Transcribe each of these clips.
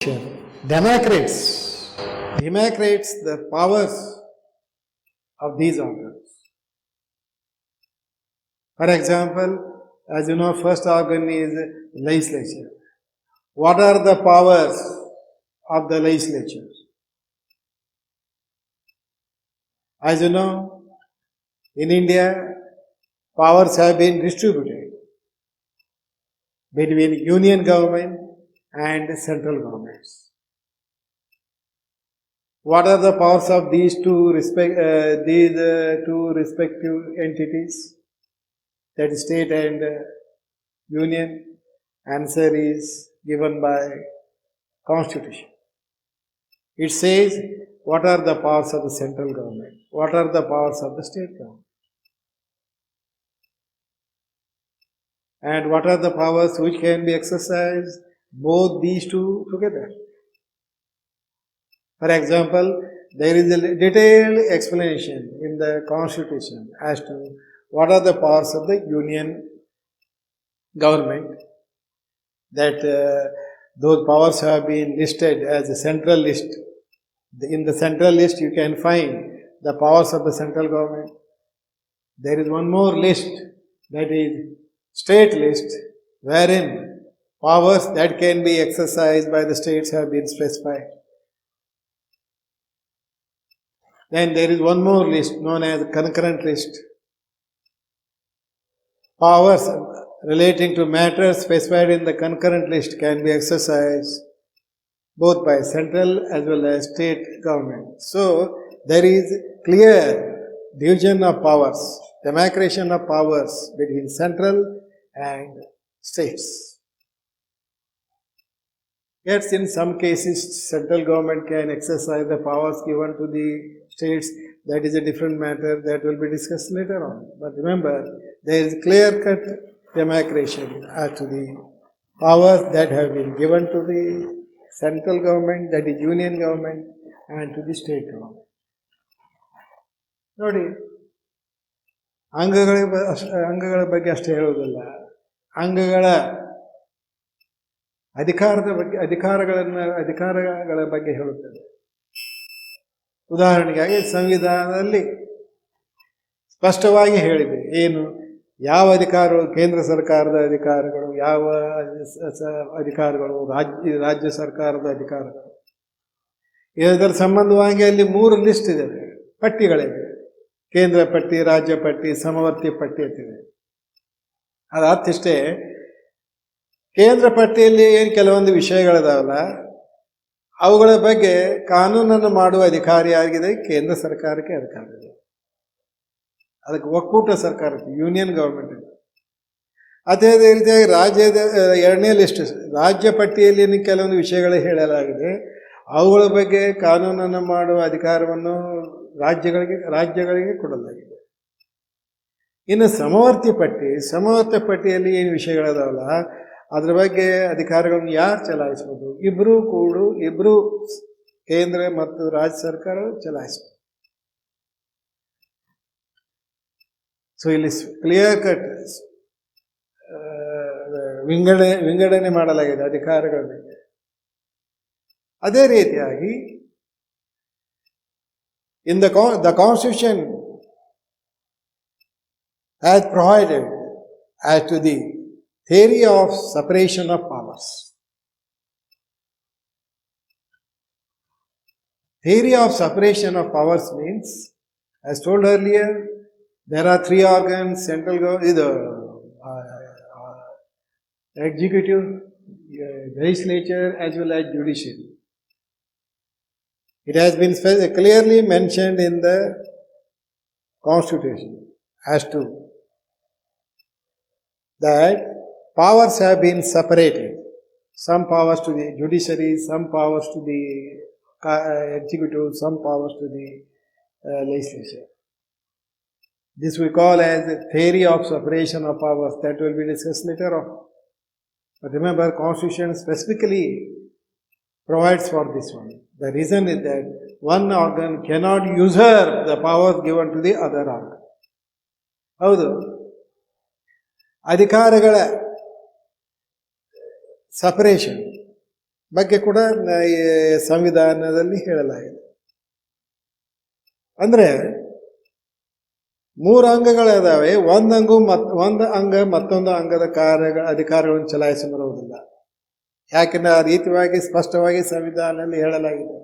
demarcates the powers of these organs. For example, as you know, first organ is legislature. What are the powers of the legislature? As you know, in India, powers have been distributed between union government and central governments. What are the powers of these two respective entities, that is state and union? Answer is given by Constitution. It says what are the powers of the central government, what are the powers of the state government, and what are the powers which can be exercised both these two together. For example, there is a detailed explanation in the Constitution as to what are the powers of the union government, that those powers have been listed as a central list. In the central list, you can find the powers of the central government. There is one more list, that is state list, wherein powers that can be exercised by the states have been specified. Then there is one more list known as concurrent list. Powers relating to matters specified in the concurrent list can be exercised both by central as well as state government. So there is clear division of powers, demarcation of powers between central and states. Yes, in some cases, central government can exercise the powers given to the states. That is a different matter that will be discussed later on. But remember, there is clear-cut demarcation as to the powers that have been given to the central government, that is union government, and to the state government. ನೋಡಿ, ಅಂಗಗಳ ಬಗ್ಗೆ ಅಷ್ಟೇ ಹೇಳುವುದಿಲ್ಲ, ಅಂಗಗಳ ಅಧಿಕಾರಗಳ ಬಗ್ಗೆ ಹೇಳುತ್ತದೆ. ಉದಾಹರಣೆಗಾಗಿ ಸಂವಿಧಾನದಲ್ಲಿ ಸ್ಪಷ್ಟವಾಗಿ ಹೇಳಿದೆ ಏನು, ಯಾವ ಅಧಿಕಾರಗಳು ಕೇಂದ್ರ ಸರ್ಕಾರದ ಅಧಿಕಾರಗಳು, ಯಾವ ಅಧಿಕಾರಗಳು ರಾಜ್ಯ ಸರ್ಕಾರದ ಅಧಿಕಾರಗಳು. ಇದರ ಸಂಬಂಧವಾಗಿ ಅಲ್ಲಿ 3 ಲಿಸ್ಟ್ ಇದೆ, ಪಟ್ಟಿಗಳಿವೆ. ಕೇಂದ್ರ ಪಟ್ಟಿ, ರಾಜ್ಯ ಪಟ್ಟಿ, ಸಮವರ್ತಿ ಪಟ್ಟಿ ಅಂತಿದೆ. ಅದಾತಿಷ್ಟೇ, ಕೇಂದ್ರ ಪಟ್ಟಿಯಲ್ಲಿ ಏನು ಕೆಲವೊಂದು ವಿಷಯಗಳಿದಾವಲ್ಲ, ಅವುಗಳ ಬಗ್ಗೆ ಕಾನೂನನ್ನು ಮಾಡುವ ಅಧಿಕಾರಿಯಾಗಿದೆ ಕೇಂದ್ರ ಸರ್ಕಾರಕ್ಕೆ ಅಧಿಕಾರ ಇದೆ. ಅದಕ್ಕೆ ಒಕ್ಕೂಟ ಸರ್ಕಾರಕ್ಕೆ, ಯೂನಿಯನ್ ಗವರ್ಮೆಂಟ್ ಇದೆ. ಅದೇ ರೀತಿಯಾಗಿ ರಾಜ್ಯದ 2ನೇ ಲಿಸ್ಟ್, ರಾಜ್ಯ ಪಟ್ಟಿಯಲ್ಲಿ ಕೆಲವೊಂದು ವಿಷಯಗಳು ಹೇಳಲಾಗಿದೆ, ಅವುಗಳ ಬಗ್ಗೆ ಕಾನೂನನ್ನು ಮಾಡುವ ಅಧಿಕಾರವನ್ನು ರಾಜ್ಯಗಳಿಗೆ ಕೊಡಲಾಗಿದೆ. ಇನ್ನು ಸಮವರ್ತಿ ಪಟ್ಟಿಯಲ್ಲಿ ಏನು ವಿಷಯಗಳದಾವಲ್ಲ, ಅದರ ಬಗ್ಗೆ ಅಧಿಕಾರಗಳನ್ನು ಯಾರು ಚಲಾಯಿಸ್ಬೋದು? ಇಬ್ಬರು ಕೇಂದ್ರ ಮತ್ತು ರಾಜ್ಯ ಸರ್ಕಾರ ಚಲಾಯಿಸ್ಬೋದು. ಸೊ ಇಲ್ಲಿ ಕ್ಲಿಯರ್ ಕಟ್ ವಿಂಗಡಣೆ ಮಾಡಲಾಗಿದೆ ಅಧಿಕಾರಗಳ ಬಗ್ಗೆ. ಅದೇ ರೀತಿಯಾಗಿ in the Constitution has provided as to the theory of separation of powers. Theory of separation of powers means, as told earlier, there are 3 organs: central government, executive, legislature, as well as judiciary. It has been clearly mentioned in the Constitution as to that powers have been separated. Some powers to the judiciary, some powers to the executive, some powers to the legislature. This we call as the theory of separation of powers. That will be discussed later on. But remember, Constitution specifically provides for this one. The reason is that one organ cannot usurp the powers given to the other organ. ಹೌದು, ಅಧಿಕಾರಗಳ separation ಬಗ್ಗೆ ಕೂಡ ಈ ಸಂವಿಧಾನದಲ್ಲಿ ಹೇಳಲಾಗಿದೆ. ಅಂದರೆ 3 ಅಂಗಗಳಿದಾವೆ. ಒಂದು ಅಂಗ ಮತ್ತೊಂದು ಅಂಗದ ಅಧಿಕಾರಗಳನ್ನು ಚಲಾಯಿಸಿ ಬರುವುದಿಲ್ಲ. ಯಾಕೆಂದ್ರೆ ಆ ರೀತಿಯಾಗಿ ಸ್ಪಷ್ಟವಾಗಿ ಸಂವಿಧಾನದಲ್ಲಿ ಹೇಳಲಾಗಿದೆ.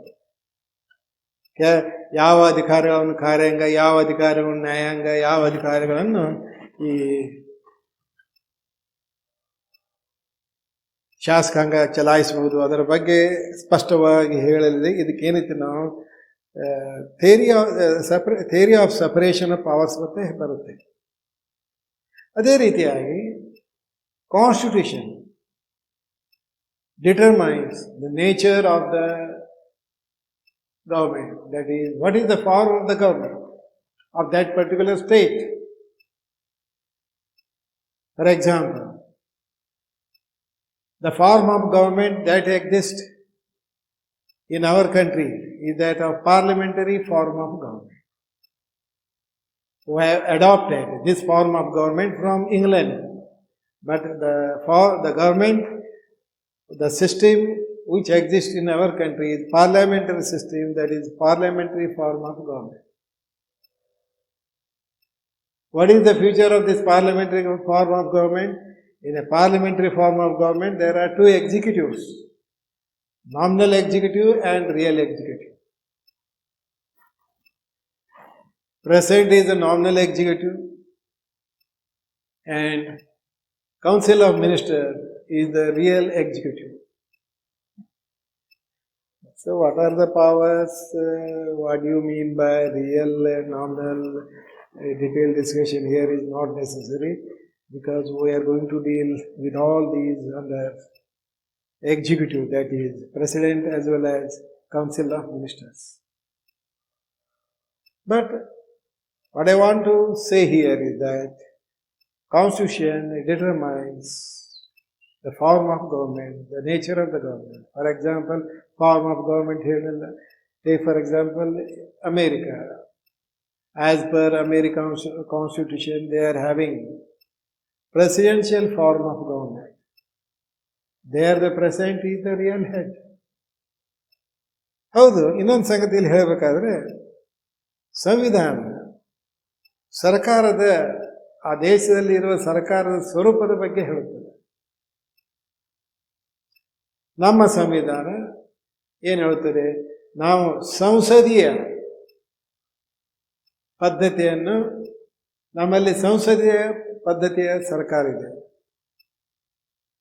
ಯಾವ ಅಧಿಕಾರಗಳನ್ನು ಕಾರ್ಯಾಂಗ, ಯಾವ ಅಧಿಕಾರಗಳನ್ನು ನ್ಯಾಯಾಂಗ, ಯಾವ ಅಧಿಕಾರಗಳನ್ನು ಈ ಶಾಸಕಾಂಗ ಚಲಾಯಿಸಬಹುದು, ಅದರ ಬಗ್ಗೆ ಸ್ಪಷ್ಟವಾಗಿ ಹೇಳಲಿದೆ. ಇದಕ್ಕೇನೈತಿ ನಾವು theory of separation of powers ಮತ್ತೆ ಬರುತ್ತೆ. ಅದೇ ರೀತಿಯಾಗಿ constitution determines the nature of the government, that is, what is the power of the government of that particular state. For example, the form of government that exists in our country is that of parliamentary form of government. We have adopted this form of government from England, but the government, the system which exists in our country is parliamentary system, that is parliamentary form of government. What is the future of this parliamentary form of government? In a parliamentary form of government, there are 2 executives, nominal executive and real executive. President is the nominal executive and Council of Ministers is the real executive. So what are the powers? What do you mean by real and nominal? Detailed discussion here is not necessary, because we are going to deal with all these under executive, that is President as well as Council of Ministers. But what I want to say here is that Constitution determines the form of government, the nature of the government. For example, form of government here, take for example America. As per American Constitution, they are having presidential form of government. There the president is the real head. ಹೌದು, ಇನ್ನೊಂದು ಸಂಗತಿಯಲ್ಲಿ ಹೇಳಬೇಕಾದ್ರೆ ಸಂವಿಧಾನ ಸರ್ಕಾರದ, ಆ ದೇಶದಲ್ಲಿರುವ ಸರ್ಕಾರದ ಸ್ವರೂಪದ ಬಗ್ಗೆ ಹೇಳುತ್ತದೆ. ನಮ್ಮ ಸಂವಿಧಾನ ಏನು ಹೇಳುತ್ತದೆ? ನಾವು ಸಂಸದೀಯ ಪದ್ಧತಿಯನ್ನು, ನಮ್ಮಲ್ಲಿ ಸಂಸದೀಯ ಪದ್ಧತಿಯ ಸರ್ಕಾರ ಇದೆ.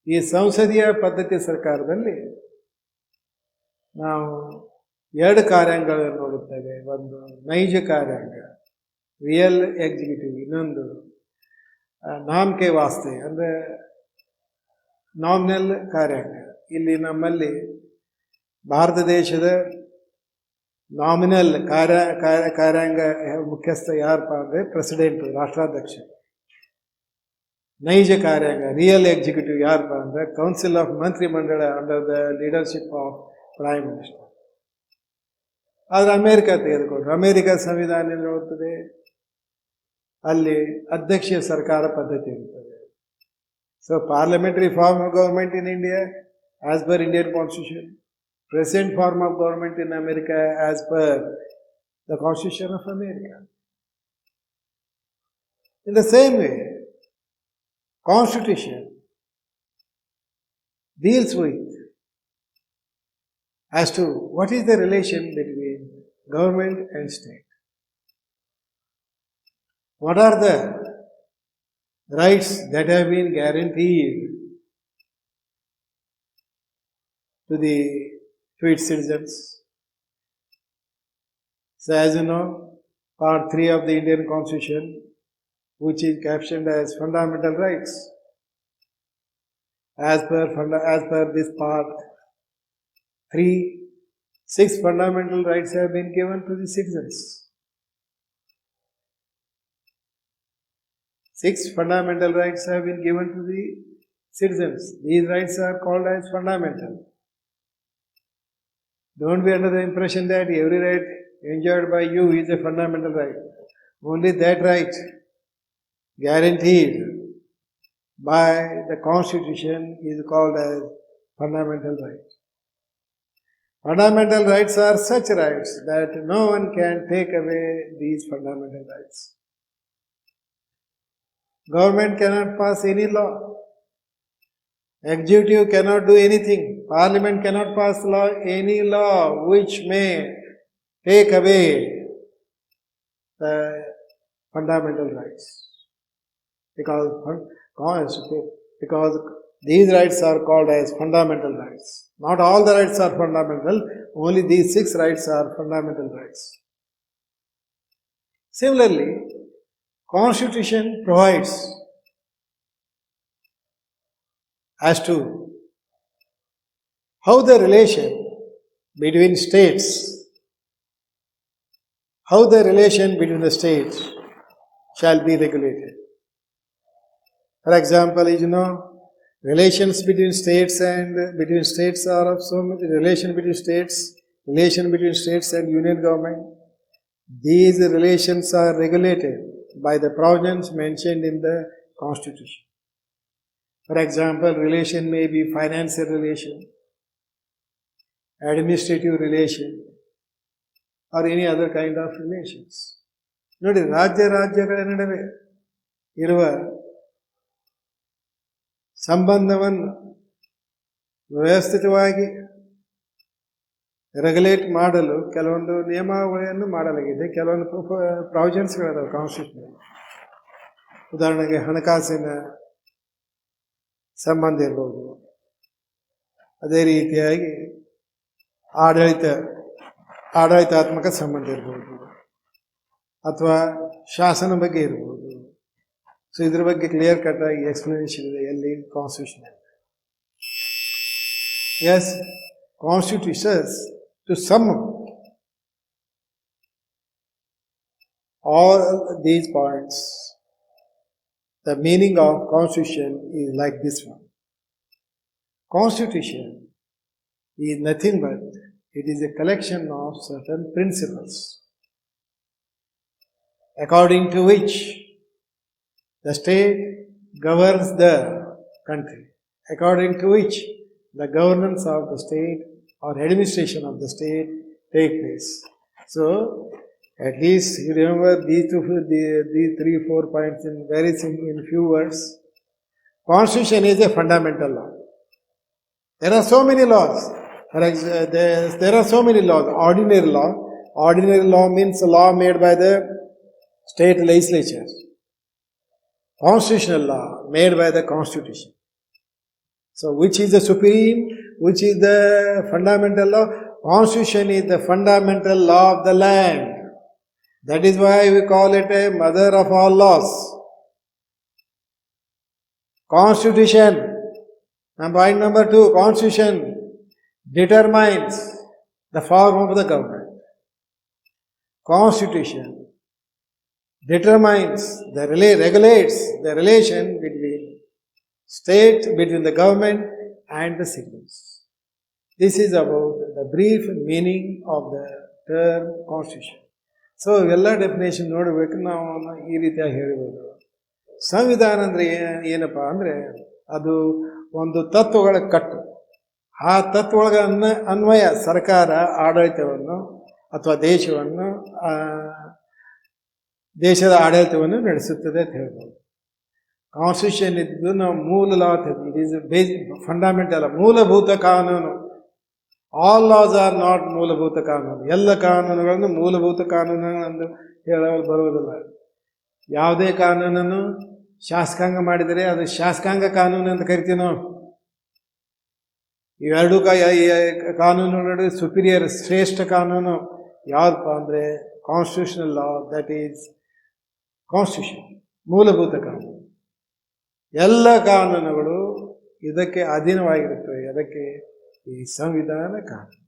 ಈ ಸಂಸದೀಯ ಪದ್ಧತಿಯ ಸರ್ಕಾರದಲ್ಲಿ ನಾವು 2 ಕಾರ್ಯಾಂಗಗಳನ್ನು ನೋಡುತ್ತೇವೆ. ಒಂದು ನೈಜ ಕಾರ್ಯಾಂಗ, ರಿಯಲ್ ಎಕ್ಸಿಕ್ಯೂಟಿವ್, ಇನ್ನೊಂದು ನಾಮಕೆ ವಾಸ್ತೆ ಅಂದರೆ ನಾಮಿನಲ್ ಕಾರ್ಯಾಂಗ. ಇಲ್ಲಿ ನಮ್ಮಲ್ಲಿ ಭಾರತ ದೇಶದ ನಾಮಿನಲ್ ಕಾರ್ಯಾಂಗ ಮುಖ್ಯಸ್ಥ ಯಾರಪ್ಪ ಅಂದರೆ ಪ್ರೆಸಿಡೆಂಟ್, ರಾಷ್ಟ್ರಾಧ್ಯಕ್ಷ. ನೈಜ ಕಾರ್ಯಾಂಗ ರಿಯಲ್ ಎಕ್ಸಿಕ್ಯೂಟಿವ್ ಯಾರಪ್ಪ ಅಂದರೆ ಕೌನ್ಸಿಲ್ ಆಫ್ ಮಂತ್ರಿಮಂಡಳ under the leadership of prime minister. ಆದರೆ ಅಮೇರಿಕ ತೆಗೆದುಕೊಂಡ್ರು, ಅಮೇರಿಕ ಸಂವಿಧಾನ ಏನು ಹೇಳುತ್ತದೆ? ಅಲ್ಲಿ ಅಧ್ಯಕ್ಷೀಯ ಸರ್ಕಾರ ಪದ್ಧತಿ ಇರುತ್ತದೆ. So parliamentary form of government in India as per Indian constitution, present form of government in America as per the Constitution of America. In the same way, Constitution deals with as to what is the relation between government and state. What are the rights that have been guaranteed to its citizens? So as you know, Part 3 of the Indian Constitution, which is captioned as fundamental rights, as per this Part 3, 6 fundamental rights have been given to the citizens. 6 fundamental rights have been given to the citizens. These rights are called as fundamental. Don't be under the impression that every right enjoyed by you is a fundamental right. Only that right guaranteed by the Constitution is called as fundamental right. Fundamental rights are such rights that no one can take away these fundamental rights. Government cannot pass any law. Executive cannot do anything. Parliament cannot pass any law which may take away the fundamental rights. Because these rights are called as fundamental rights. Not all the rights are fundamental, only these 6 rights are fundamental rights. Similarly, Constitution provides as to how the relation between the states shall be regulated. For example, relations between states and are of so many, relation between states and union government. These relations are regulated by the provisions mentioned in the Constitution. For example, relation may be financial relation, administrative relation, or any other kind of relations. ನೋಡಿ, ರಾಜ್ಯಗಳ ನಡುವೆ ಇರುವ ಸಂಬಂಧವನ್ನು ವ್ಯವಸ್ಥಿತವಾಗಿ regulate ಮಾಡಲು ಕೆಲವೊಂದು ನಿಯಮಾವಳಿಯನ್ನು ಮಾಡಲಾಗಿದೆ. ಕೆಲವೊಂದು ಪ್ರಾವಿಷನ್ಸ್ಗಳಿದಾವೆ ಕಾನ್ಸ್ಟಿಟ್ಯೂಷನ್. ಉದಾಹರಣೆಗೆ ಹಣಕಾಸಿನ ಸಂಬಂಧ ಇರ್ಬೋದು, ಅದೇ ರೀತಿಯಾಗಿ ಆಡಳಿತಾತ್ಮಕ ಸಂಬಂಧ ಇರ್ಬೋದು, ಅಥವಾ ಶಾಸನ ಬಗ್ಗೆ ಇರ್ಬೋದು. ಸೊ ಇದ್ರ ಬಗ್ಗೆ ಕ್ಲಿಯರ್ ಕಟ್ ಆಗಿ ಎಕ್ಸ್ಪ್ಲನೇಷನ್ ಇದೆ ಎಲ್ಲಿ constitution. Yes, constitutions to sum up all these points, the meaning of Constitution is like this one. Constitution is nothing but it is a collection of certain principles according to which the state governs the country, according to which the governance of the state or administration of the state take place. So, at least you remember these 3-4 points in very simple, in few words. Constitution is a fundamental law. There are so many laws. There are so many laws. Ordinary law means a law made by the state legislature. Constitutional law made by the Constitution. So, which is the supreme? Which is the fundamental law? Constitution is the fundamental law of the land. That is why we call it a mother of all laws. Constitution, point number 2, Constitution determines the form of the government. Constitution determines regulates the relation between the government and the citizens. This is about the brief meaning of the term Constitution. So ಎಲ್ಲ definition ನೋಡಬೇಕು. ನಾವು ಈ ರೀತಿಯಾಗಿ ಹೇಳ್ಬೋದು. ಸಂವಿಧಾನ ಅಂದರೆ ಏನಪ್ಪ ಅಂದರೆ ಅದು ಒಂದು ತತ್ವಗಳ ಕಟ್ಟು. ಆ ತತ್ವಗಳ ಅನ್ವಯ ಸರ್ಕಾರ ಆಡಳಿತವನ್ನು ಅಥವಾ ದೇಶದ ಆಡಳಿತವನ್ನು ನಡೆಸುತ್ತದೆ ಅಂತ ಹೇಳ್ಬೋದು. ಕಾನ್ಸ್ಟಿಟ್ಯೂಷನ್ ಇದ್ದು ನಾವು ಮೂಲ ಲಾ ಇಟ್ ಈಸ್ ಫಂಡಮೆಂಟಲ್, ಮೂಲಭೂತ ಕಾನೂನು. ಆಲ್ ಲಾಸ್ ಆರ್ ನಾಟ್ ಮೂಲಭೂತ ಕಾನೂನು. ಎಲ್ಲ ಕಾನೂನುಗಳನ್ನು ಮೂಲಭೂತ ಕಾನೂನುಗಳನ್ನು ಹೇಳಲು ಬರುವುದಿಲ್ಲ. ಯಾವುದೇ ಕಾನೂನನ್ನು ಶಾಸಕಾಂಗ ಮಾಡಿದರೆ ಅದು ಶಾಸಕಾಂಗ ಕಾನೂನು ಅಂತ ಕರಿತೀವಿ ನಾವು. ಇವೆರಡೂ ಕಾನೂನುಗಳ ಸುಪೀರಿಯರ್, ಶ್ರೇಷ್ಠ ಕಾನೂನು ಯಾವುದಪ್ಪ ಅಂದರೆ constitutional law, that is constitution, ಮೂಲಭೂತ ಕಾನೂನು. ಎಲ್ಲ ಕಾನೂನುಗಳು ಇದಕ್ಕೆ ಅಧೀನವಾಗಿರುತ್ತವೆ. ಅದಕ್ಕೆ ಈ ಸಂವಿಧಾನ ಕಾನೂನು.